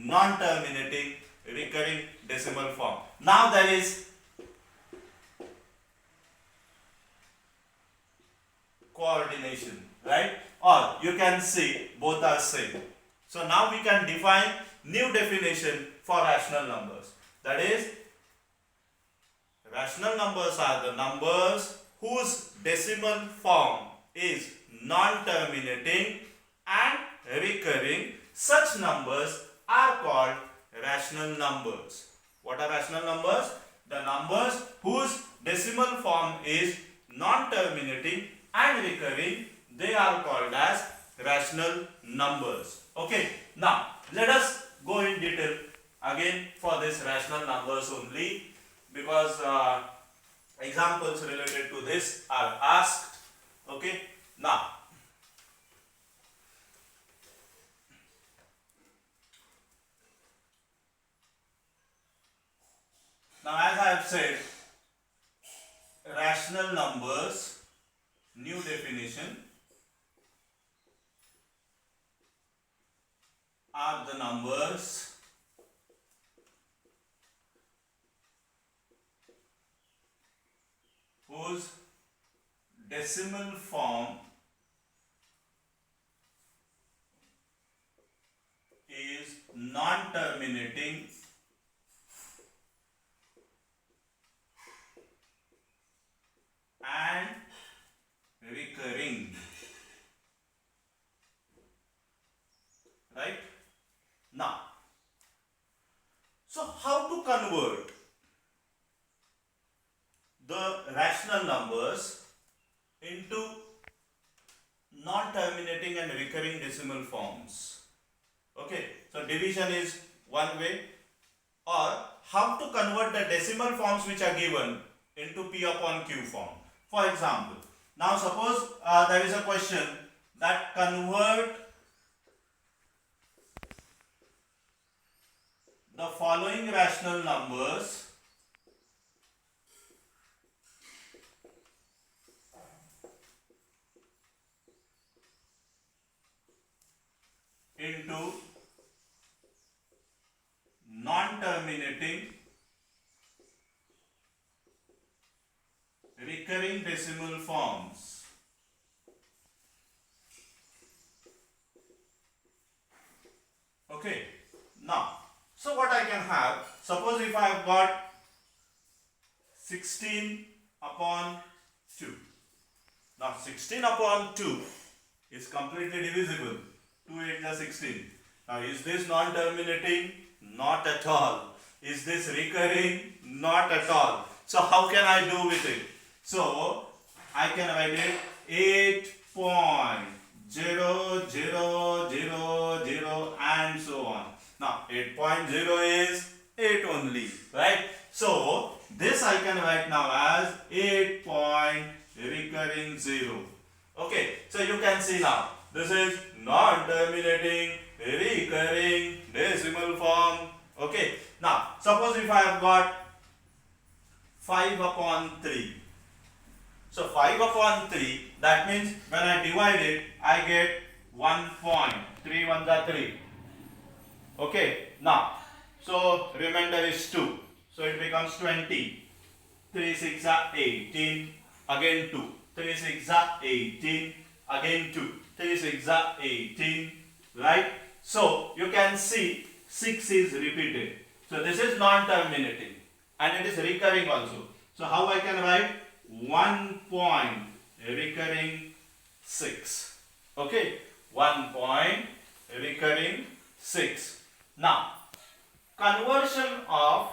non-terminating recurring decimal form. Now there is coordination, right? Or you can see both are same. So now we can define new definition for rational numbers. That is, rational numbers are the numbers whose decimal form is non-terminating and recurring. Such numbers are called rational numbers. What are rational numbers? The numbers whose decimal form is non-terminating and recurring, they are called as rational numbers. Okay, now let us go in detail again for this rational numbers only, because examples related to this are asked. Okay, now as I have said, rational numbers, new definition, are the numbers whose decimal form is non-terminating and recurring. Right? Now, so how to convert the rational numbers into non-terminating and recurring decimal forms? Okay, so division is one way, or how to convert the decimal forms which are given into P upon Q form. For example, now suppose there is a question that convert the following rational numbers into non-terminating recurring decimal forms. Okay, now, so what I can have, suppose if I have got 16 upon 2. Now 16 upon 2 is completely divisible. 2 8 is 16. Now is this non-terminating? Not at all. Is this recurring? Not at all. So how can I do with it? So I can write it 8.0000 and so on. Now 8.0 is 8 only, right? So this I can write now as 8 point recurring 0. Okay, so you can see now this is non-terminating recurring decimal form. Okay, now suppose if I have got 5 upon 3. So 5 upon 3, that means when I divide it, I get 1 point. 3 ones are 3. Okay, now, so remainder is 2. So it becomes 20. 3 6 are 18. Again 2. 3 6 are 18. Again 2. 3 6 are 18. Right? So you can see 6 is repeated. So this is non-terminating and it is recurring also. So how I can write? 1 point recurring 6. Okay, 1 point recurring 6. Now, conversion of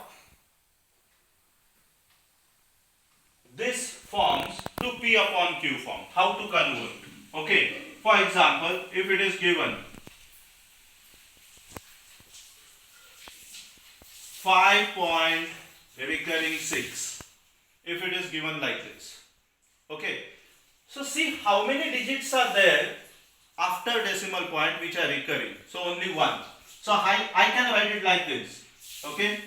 this forms to P upon Q form. How to convert? Okay, for example, if it is given 5 point recurring 6, if it is given like this. Okay, so see how many digits are there after decimal point which are recurring. So only one. So I can write it like this. Okay,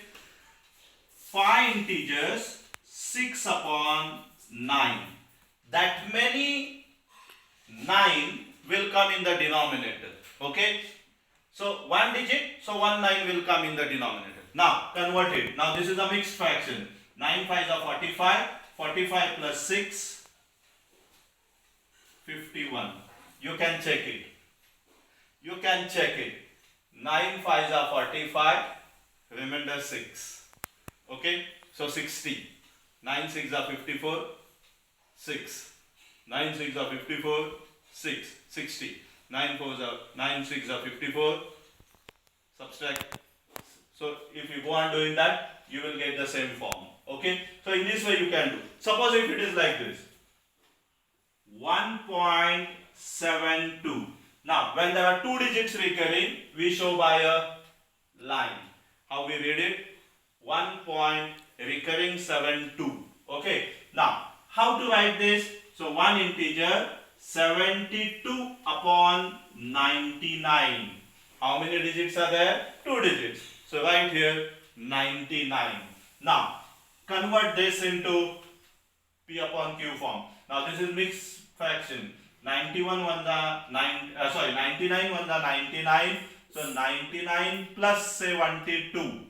5 integers 6 upon 9. That many 9 will come in the denominator. Okay, So 1 digit, so 1 9 will come in the denominator. Now convert it. Now this is a mixed fraction. 9 5s are 45. 45 plus 6, 51. You can check it. You can check it. 9 5s are 45. Remainder 6. Okay. So 60. 9 6 are 54. 6. 9 6 are 54. 6. 60. 9 6 are 54. Subtract. So if you go on doing that, you will get the same form. Okay. So in this way you can do. Suppose if it is like this. 1.72. Now when there are two digits recurring, we show by a line. How we read it? 1.72. Okay. Now how to write this? So one integer 72 upon 99. How many digits are there? Two digits. So right here 99. Now convert this into P upon Q form. Now this is mixed fraction. 99 1 the 99. So 99 plus 72.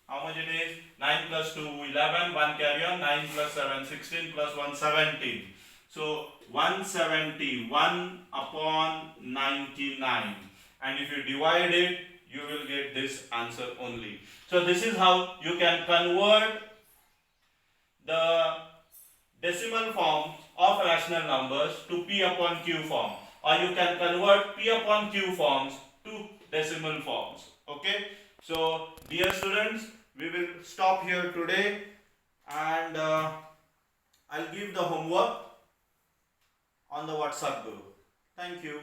How much it is? 9 plus 2, 11, 1 carry on, 9 plus 7, 16 plus 1, 17. So 171 upon 99. And if you divide it, you will get this answer only. So this is how you can convert the decimal form of rational numbers to P upon Q form. Or you can convert P upon Q forms to decimal forms. Okay. So dear students, we will stop here today, and I'll give the homework on the WhatsApp group. Thank you.